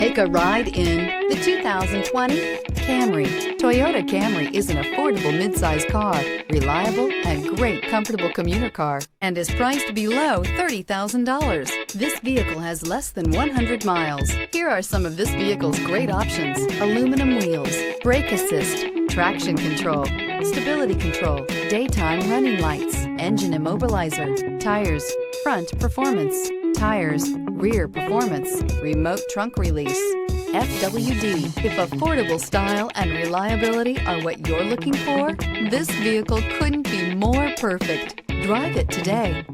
Take a ride in the 2020 Camry. Toyota Camry is an affordable midsize car, reliable and great comfortable commuter car, and is priced below $30,000. This vehicle has less than 100 miles. Here are some of this vehicle's great options: aluminum wheels, brake assist, traction control, stability control, daytime running lights, engine immobilizer, tires, front performance, tires, rear performance, remote trunk release, FWD. If affordable style and reliability are what you're looking for, this vehicle couldn't be more perfect. Drive it today.